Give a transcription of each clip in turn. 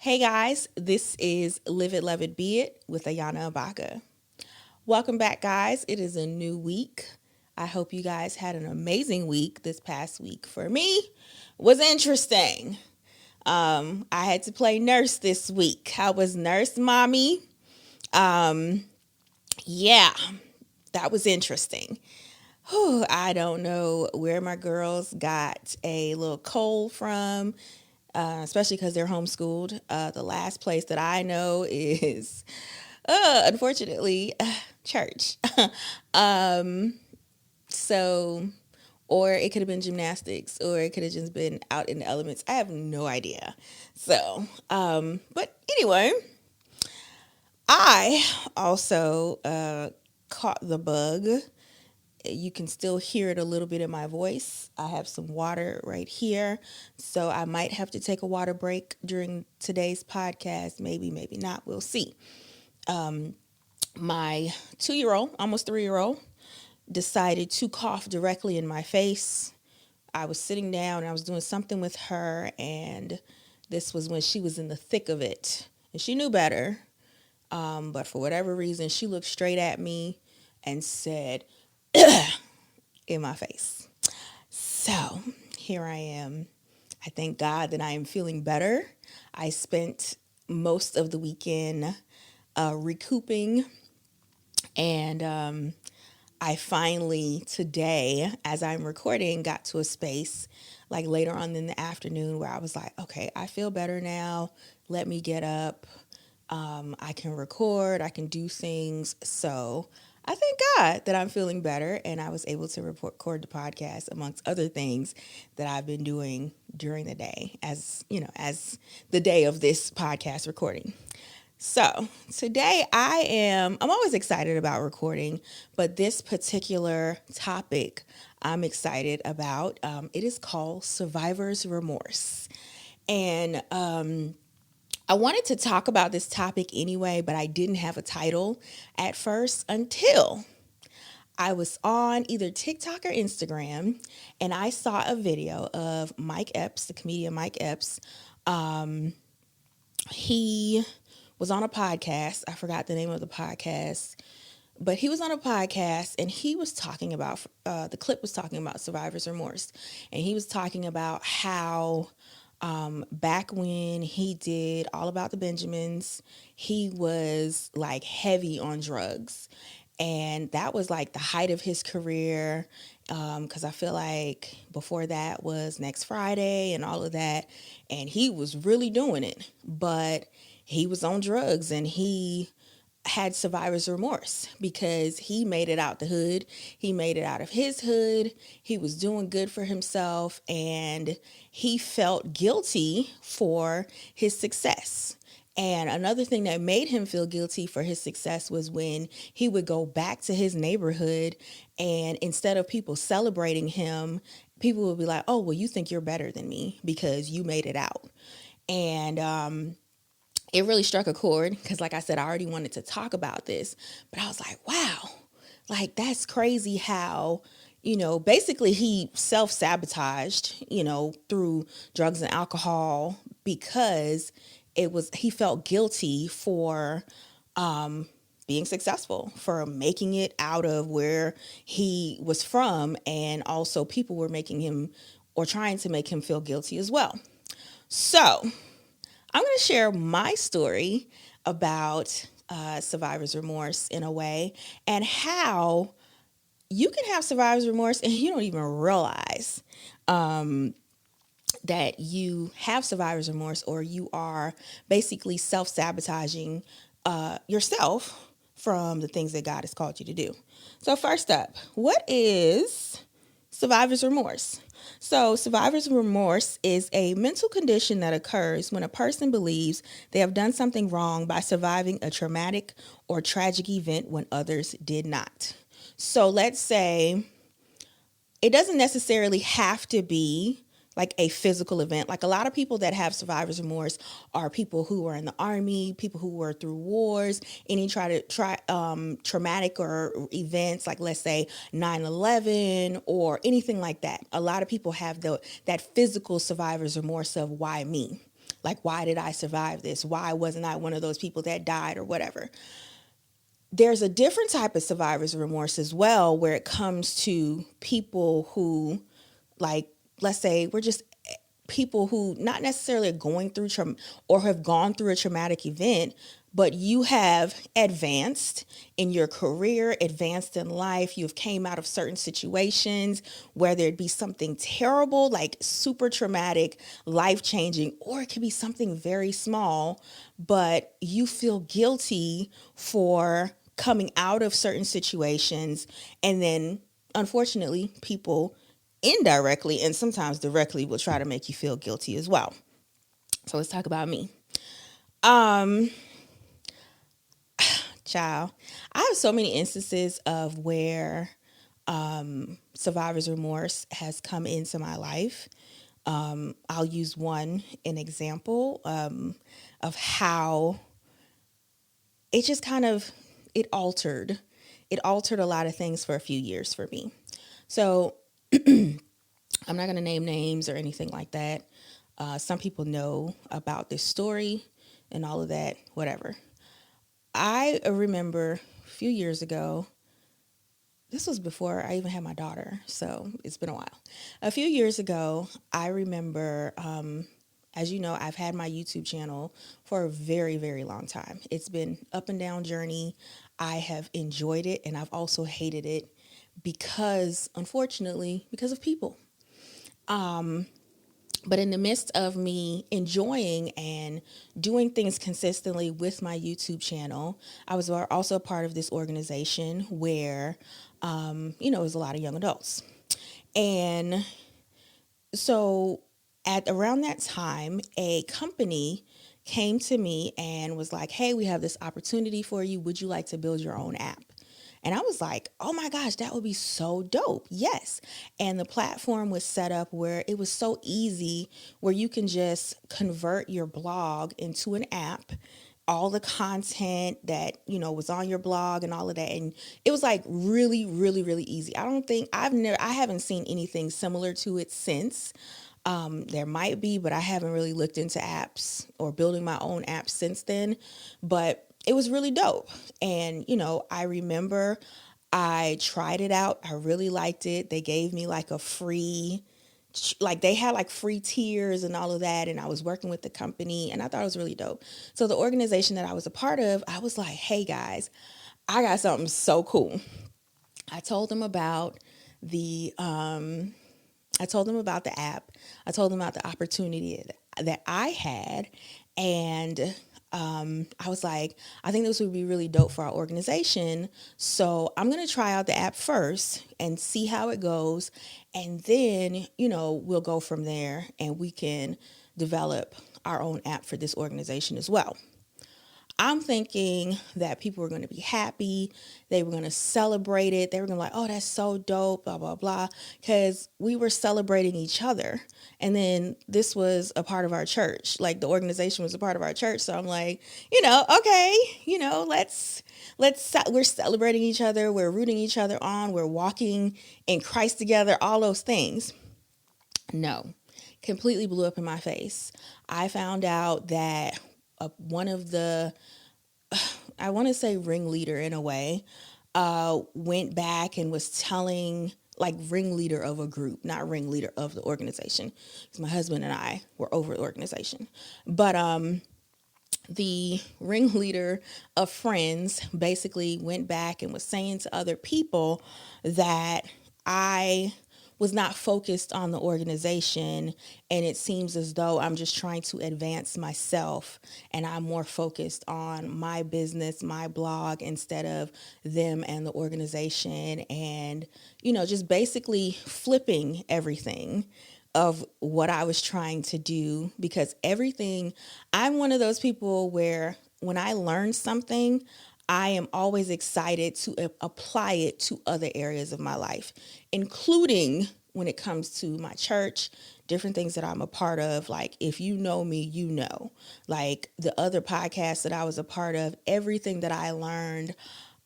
Hey guys, this is Live It, Love It, Be It with Ayana Abakah. Welcome back, guys. It is a new week. I hope you guys had an amazing week this past week. For me, was interesting. I had to play nurse this week. I was nurse mommy. Um, yeah, that was interesting. Whew, I don't know where my girls got a little cold from, especially because they're homeschooled. The last place that I know is, unfortunately, church. um, so, or it could have been gymnastics, or it could have just been out in the elements. I have no idea. But anyway, I also caught the bug. You can still hear it a little bit in my voice. I have some water right here. So I might have to take a water break during today's podcast. Maybe, maybe not. We'll see. My 2 year old, almost 3 year old, decided to cough directly in my face. I was sitting down and I was doing something with her, and this was when she was in the thick of it. And she knew better. But for whatever reason, she looked straight at me and said, in my face. So here I am. I thank God that I am feeling better. I spent most of the weekend recouping, and I finally today, as I'm recording, got to a space like later on in the afternoon where I was like, okay, I feel better now. Let me get up. I can record, I can do things. So I thank God that I'm feeling better and I was able to record the podcast amongst other things that I've been doing during the day as the day of this podcast recording. So today I'm always excited about recording, but this particular topic I'm excited about. It is called survivor's remorse. And I wanted to talk about this topic anyway, but I didn't have a title at first until I was on either TikTok or Instagram and I saw a video of Mike Epps, the comedian Mike Epps. He was on a podcast. I forgot the name of the podcast, but he was on a podcast and he was talking about, the clip was talking about survivor's remorse. And he was talking about how back when he did All About the Benjamins, he was like heavy on drugs. And that was like the height of his career. Because I feel like before that was Next Friday and all of that. And he was really doing it. But he was on drugs and he had survivor's remorse because he made it out the hood. He made it out of his hood. He was doing good for himself and he felt guilty for his success. And another thing that made him feel guilty for his success was when he would go back to his neighborhood and instead of people celebrating him, people would be like, oh, well, you think you're better than me because you made it out. And it really struck a chord because, like I said, I already wanted to talk about this, but I was like, wow, like that's crazy how, basically he self-sabotaged, through drugs and alcohol because he felt guilty for being successful, for making it out of where he was from. And also people were making him or trying to make him feel guilty as well. So I'm going to share my story about survivor's remorse in a way and how you can have survivor's remorse and you don't even realize that you have survivor's remorse or you are basically self-sabotaging yourself from the things that God has called you to do. So first up, what is survivor's remorse? So, survivor's remorse is a mental condition that occurs when a person believes they have done something wrong by surviving a traumatic or tragic event when others did not. So, let's say it doesn't necessarily have to be like a physical event. Like a lot of people that have survivor's remorse are people who are in the army, people who were through wars, any traumatic or events like let's say 9/11 or anything like that. A lot of people have that physical survivor's remorse of why me. Like, why did I survive this? Why wasn't I one of those people that died or whatever? There's a different type of survivor's remorse as well, where it comes to people who, like, let's say we're just people who not necessarily are going through or have gone through a traumatic event, but you have advanced in your career, advanced in life. You've came out of certain situations, whether it be something terrible, like super traumatic, life changing, or it could be something very small, but you feel guilty for coming out of certain situations. And then unfortunately, people indirectly and sometimes directly will try to make you feel guilty as well. So let's talk about me. Um, Child, I have so many instances of where survivor's remorse has come into my life. I'll use an example of how it just kind of it altered a lot of things for a few years for me. So I'm not going to name names or anything like that. Some people know about this story and all of that, whatever. I remember a few years ago, this was before I even had my daughter, so it's been a while. A few years ago, I remember, as you know, I've had my YouTube channel for a very, very long time. It's been up and down journey. I have enjoyed it and I've also hated it because, unfortunately, because of people. But in the midst of me enjoying and doing things consistently with my YouTube channel, I was also a part of this organization where, it was a lot of young adults. And so at around that time, a company came to me and was like, hey, we have this opportunity for you. Would you like to build your own app? And I was like, oh my gosh, that would be so dope. Yes. And the platform was set up where it was so easy, where you can just convert your blog into an app, all the content that, was on your blog and all of that. And it was like really, really, really easy. I haven't seen anything similar to it since. There might be, but I haven't really looked into apps or building my own apps since then. But it was really dope. And, I remember I tried it out. I really liked it. They gave me like a free, like they had like free tiers and all of that. And I was working with the company and I thought it was really dope. So the organization that I was a part of, I was like, hey guys, I got something so cool. I told them about the, I told them about the app. I told them about the opportunity that I had. And I was like, I think this would be really dope for our organization. So I'm going to try out the app first and see how it goes. And then, we'll go from there and we can develop our own app for this organization as well. I'm thinking that people were going to be happy. They were going to celebrate it. They were going to be like, oh, that's so dope, blah, blah, blah. Because we were celebrating each other. And then this was a part of our church. Like the organization was a part of our church. So I'm like, okay, we're celebrating each other. We're rooting each other on. We're walking in Christ together, all those things. No, completely blew up in my face. I found out that one of the, I want to say ringleader in a way, went back and was telling, like ringleader of a group, not ringleader of the organization, because my husband and I were over the organization. But the ringleader of friends basically went back and was saying to other people that I was not focused on the organization, and it seems as though I'm just trying to advance myself and I'm more focused on my business, my blog, instead of them and the organization, and just basically flipping everything of what I was trying to do, because I'm one of those people where when I learn something, I am always excited to apply it to other areas of my life, including when it comes to my church, different things that I'm a part of. Like, if you know me, like the other podcasts that I was a part of, everything that I learned,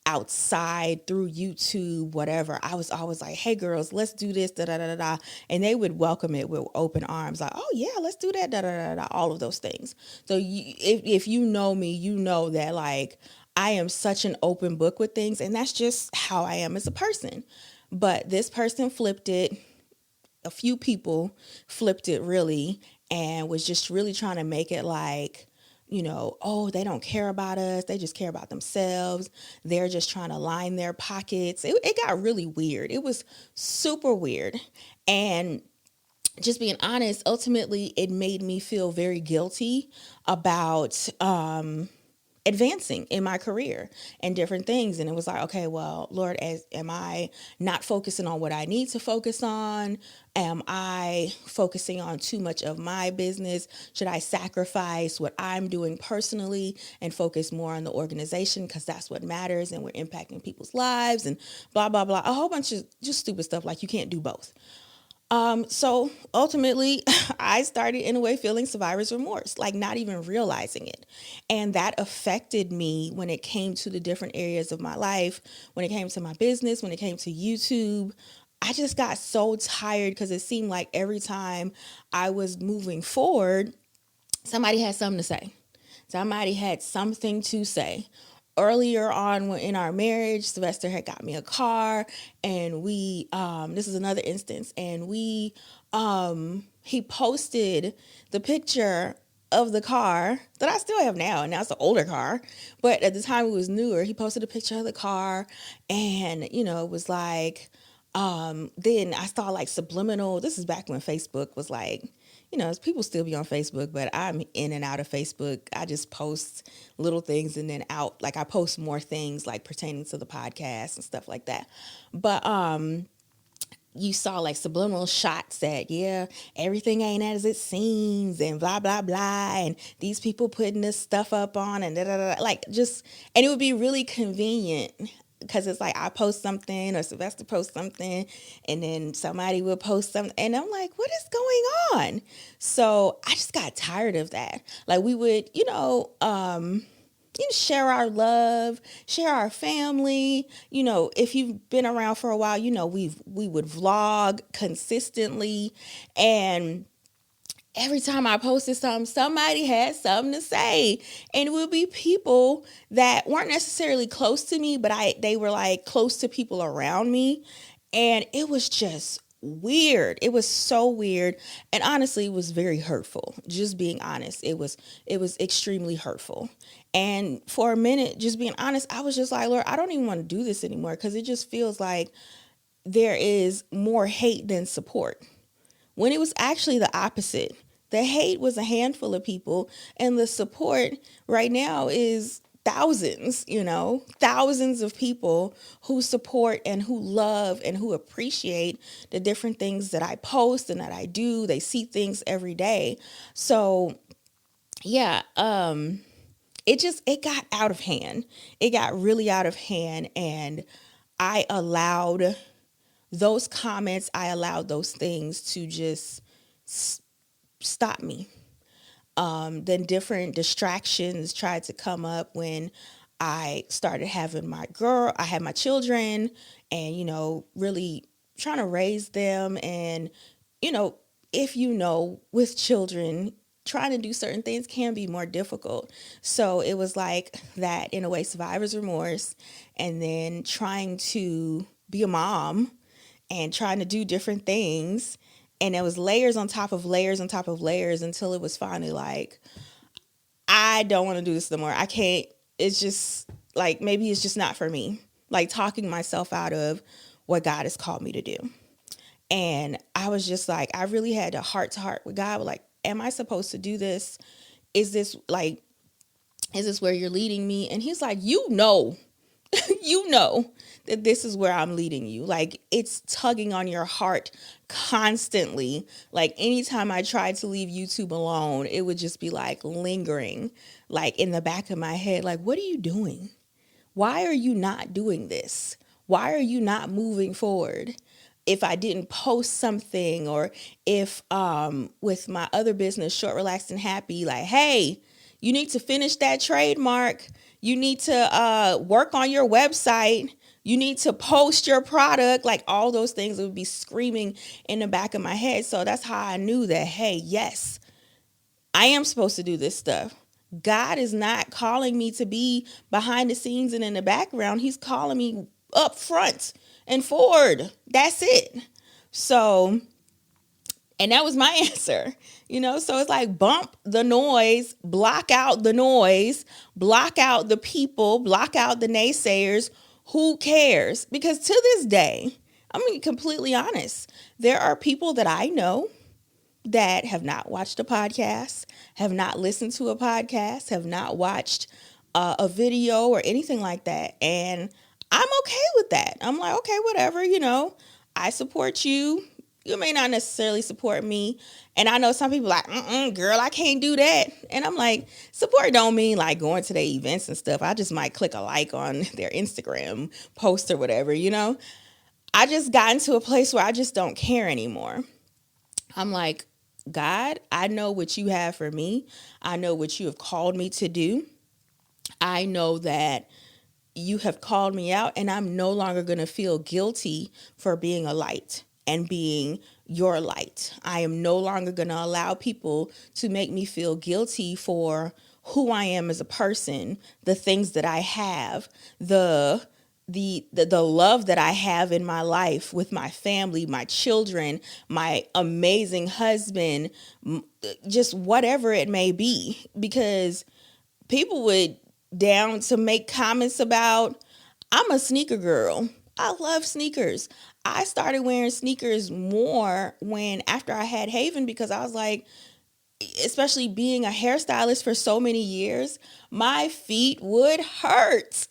outside through YouTube, whatever, I was always like, hey girls, let's do this, da da da da. And they would welcome it with open arms, like, oh yeah, let's do that, da da da da, all of those things. So if you know me, you know that like I am such an open book with things, and that's just how I am as a person. But this person flipped it, a few people flipped it really, and was just really trying to make it like, oh, they don't care about us. They just care about themselves. They're just trying to line their pockets. It got really weird. It was super weird. And just being honest, ultimately, it made me feel very guilty about advancing in my career and different things. And it was like, okay, well, Lord, am I not focusing on what I need to focus on? Am I focusing on too much of my business? Should I sacrifice what I'm doing personally and focus more on the organization, because that's what matters and we're impacting people's lives and blah, blah, blah. A whole bunch of just stupid stuff, like you can't do both. So ultimately, I started in a way feeling survivor's remorse, like not even realizing it. And that affected me when it came to the different areas of my life, when it came to my business, when it came to YouTube. I just got so tired because it seemed like every time I was moving forward, somebody had something to say. Somebody had something to say. Earlier on in our marriage, Sylvester had got me a car, and this is another instance, and he posted the picture of the car that I still have now, and now it's an older car, but at the time it was newer. He posted a picture of the car, and, it was like, then I saw like subliminal, this is back when Facebook was like, people still be on Facebook, but I'm in and out of Facebook. I just post little things and then out. Like I post more things like pertaining to the podcast and stuff like that. But you saw like subliminal shots that, yeah, everything ain't as it seems and blah, blah, blah. And these people putting this stuff up on and da, da, da, like just, and it would be really convenient because it's like I post something or Sylvester posts something and then somebody will post something and I'm like, what is going on? So I just got tired of that. Like we would, share our love, share our family. If you've been around for a while, we would vlog consistently, and every time I posted something, somebody had something to say. And it would be people that weren't necessarily close to me, but they were like close to people around me. And it was just weird. It was so weird. And honestly, it was very hurtful. Just being honest, it was extremely hurtful. And for a minute, just being honest, I was just like, Lord, I don't even want to do this anymore, because it just feels like there is more hate than support, when it was actually the opposite. The hate was a handful of people, and the support right now is thousands, thousands of people who support and who love and who appreciate the different things that I post and that I do. They see things every day. So yeah, it got out of hand. It got really out of hand, and I allowed those comments, I allowed those things to just stop me. Then different distractions tried to come up when I started having I had my children, and, really trying to raise them. And, if with children, trying to do certain things can be more difficult. So it was like that, in a way, survivor's remorse, and then trying to be a mom and trying to do different things. And it was layers on top of layers on top of layers until it was finally like, I don't want to do this no more. I can't. It's just like, maybe it's just not for me. Like talking myself out of what God has called me to do. And I was just like, I really had a heart to heart with God. Like, am I supposed to do this? Is this where you're leading me? And he's like, you know that this is where I'm leading you. Like, it's tugging on your heart constantly. Like, anytime I tried to leave YouTube alone, it would just be like lingering, like in the back of my head. Like, what are you doing? Why are you not doing this? Why are you not moving forward? If I didn't post something, or if with my other business, Short, Relaxed, and Happy, like, hey, you need to finish that trademark. You need to work on your website. You need to post your product. Like all those things would be screaming in the back of my head. So that's how I knew that, hey, yes, I am supposed to do this stuff. God is not calling me to be behind the scenes and in the background. He's calling me up front and forward. That's it. So, and that was my answer, so it's like bump the noise, block out the people, block out the naysayers. Who cares? Because to this day, I'm going to be completely honest. There are people that I know that have not watched a podcast, have not listened to a podcast, have not watched a video or anything like that. And I'm okay with that. I'm like, okay, whatever, I support you. You may not necessarily support me. And I know some people like, girl, I can't do that. And I'm like, support don't mean like going to their events and stuff. I just might click a like on their Instagram post or whatever, I just got into a place where I just don't care anymore. I'm like, God, I know what you have for me. I know what you have called me to do. I know that you have called me out, and I'm no longer going to feel guilty for being a light and being your light. I am no longer going to allow people to make me feel guilty for who I am as a person, the things that I have, the love that I have in my life with my family, my children, my amazing husband, just whatever it may be, because people would down to make comments about, I'm a sneaker girl. I love sneakers. I started wearing sneakers more after I had Haven, because I was like, especially being a hairstylist for so many years, my feet would hurt.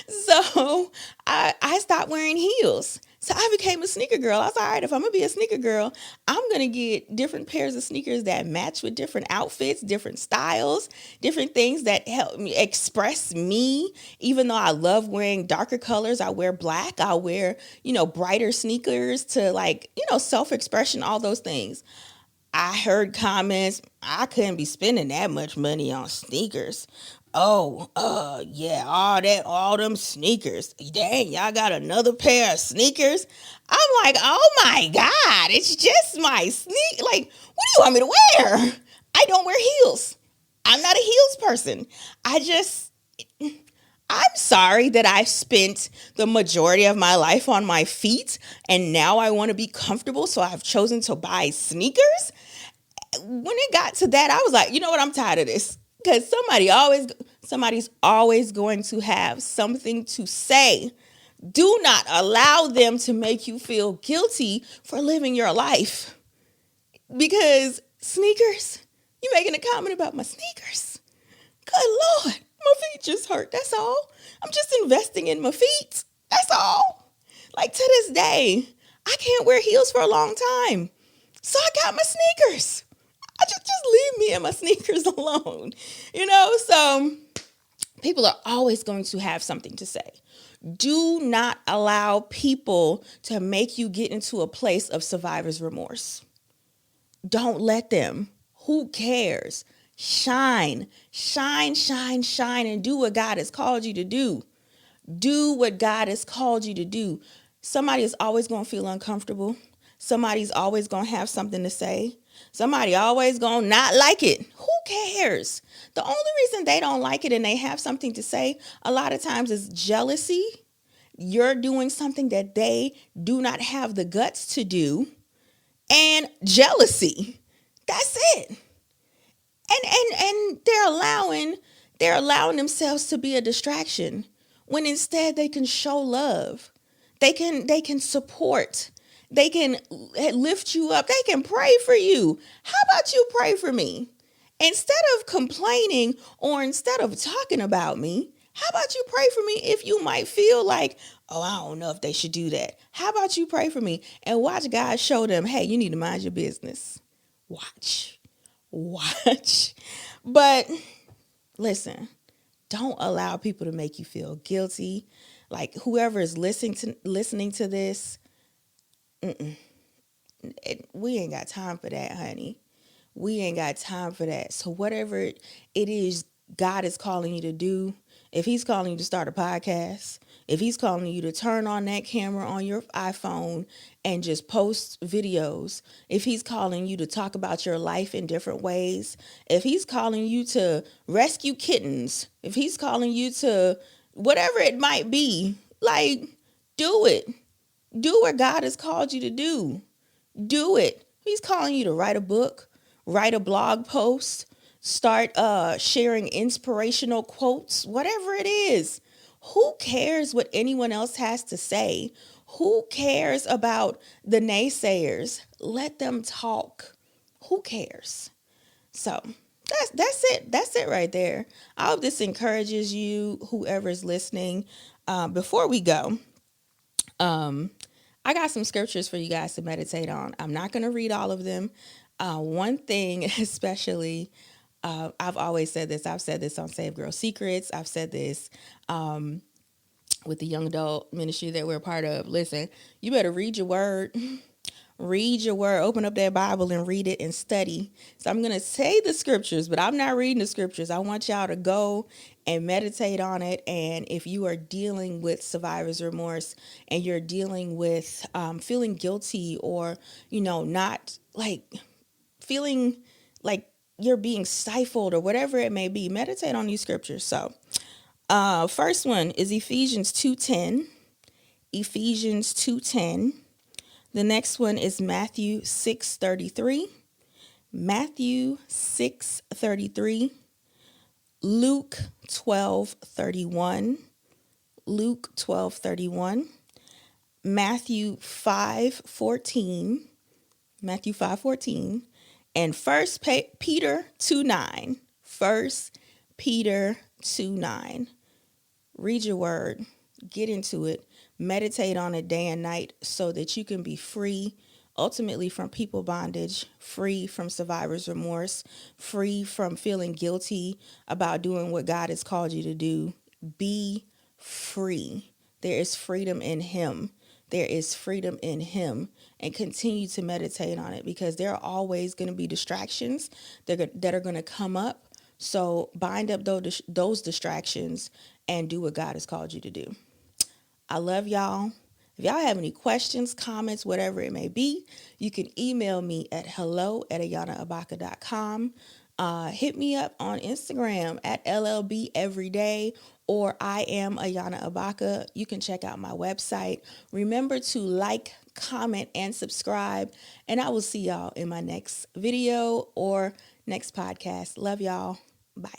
So I stopped wearing heels. So I became a sneaker girl. I was all right, if I'm going to be a sneaker girl, I'm going to get different pairs of sneakers that match with different outfits, different styles, different things that help me express me. Even though I love wearing darker colors, I wear black, I'll wear, brighter sneakers to self-expression, all those things. I heard comments, I couldn't be spending that much money on sneakers. Oh, yeah, all them sneakers. Dang, y'all got another pair of sneakers? I'm like, oh my God, it's just my sneak. Like, what do you want me to wear? I don't wear heels. I'm not a heels person. I'm sorry that I've spent the majority of my life on my feet, and now I want to be comfortable, so I've chosen to buy sneakers. When it got to that, I was like, you know what? I'm tired of this, because somebody's always going to have something to say. Do not allow them to make you feel guilty for living your life, because sneakers, you making a comment about my sneakers. Good Lord, my feet just hurt. That's all. I'm just investing in my feet. That's all. Like, to this day, I can't wear heels for a long time. So I got my sneakers. I just leave me and my sneakers alone. So people are always going to have something to say. Do not allow people to make you get into a place of survivor's remorse. Don't let them. Who cares? Shine, and do what God has called you to do. Do what God has called you to do. Somebody is always going to feel uncomfortable. Somebody's always going to have something to say. Somebody always going to not like it. Who cares? The only reason they don't like it and they have something to say a lot of times is jealousy. You're doing something that they do not have the guts to do, and jealousy. That's it. And they're allowing themselves to be a distraction, when instead they can show love. They can support. They can lift you up. They can pray for you. How about you pray for me? Instead of complaining or instead of talking about me, how about you pray for me if you might feel like, oh, I don't know if they should do that. How about you pray for me and watch God show them, hey, you need to mind your business. Watch. But listen, don't allow people to make you feel guilty. Like, whoever is listening to this, we ain't got time for that, honey. We ain't got time for that. So whatever it is God is calling you to do, if he's calling you to start a podcast, if he's calling you to turn on that camera on your iPhone and just post videos, if he's calling you to talk about your life in different ways, if he's calling you to rescue kittens, if he's calling you to whatever it might be, like, do it. Do what God has called you to do. Do it. He's calling you to write a book, write a blog post, start sharing inspirational quotes, whatever it is. Who cares what anyone else has to say? Who cares about the naysayers? Let them talk. Who cares? So that's it. That's it right there. I hope this encourages you, whoever's listening. Before we go, I got some scriptures for you guys to meditate on. I'm not going to read all of them. One thing, especially, I've always said this. I've said this on Save Girl Secrets. I've said this with the young adult ministry that we're a part of. Listen, you better read your word. Read your word. Open up that Bible and read it and study. So I'm going to say the scriptures, but I'm not reading the scriptures. I want y'all to go and meditate on it. And if you are dealing with survivor's remorse and you're dealing with feeling guilty or, not like feeling like you're being stifled or whatever it may be, meditate on these scriptures. So first one is Ephesians 2:10. Ephesians 2:10. The next one is Matthew 6:33. Matthew 6:33. Luke 12:31. Luke 12:31. Matthew 5:14. Matthew 5:14. And First Peter 2:9. First Peter 2:9. Read your word. Get into it. Meditate on it day and night so that you can be free, ultimately from people bondage, free from survivor's remorse, free from feeling guilty about doing what God has called you to do. Be free. There is freedom in him. There is freedom in him. And continue to meditate on it because there are always going to be distractions that are going to come up. So bind up those distractions and do what God has called you to do. I love y'all. If y'all have any questions, comments, whatever it may be, you can email me at hello@ayanaabakah.com. Hit me up on Instagram at LLB Everyday or I am Ayana Abakah. You can check out my website. Remember to like, comment, and subscribe. And I will see y'all in my next video or next podcast. Love y'all. Bye.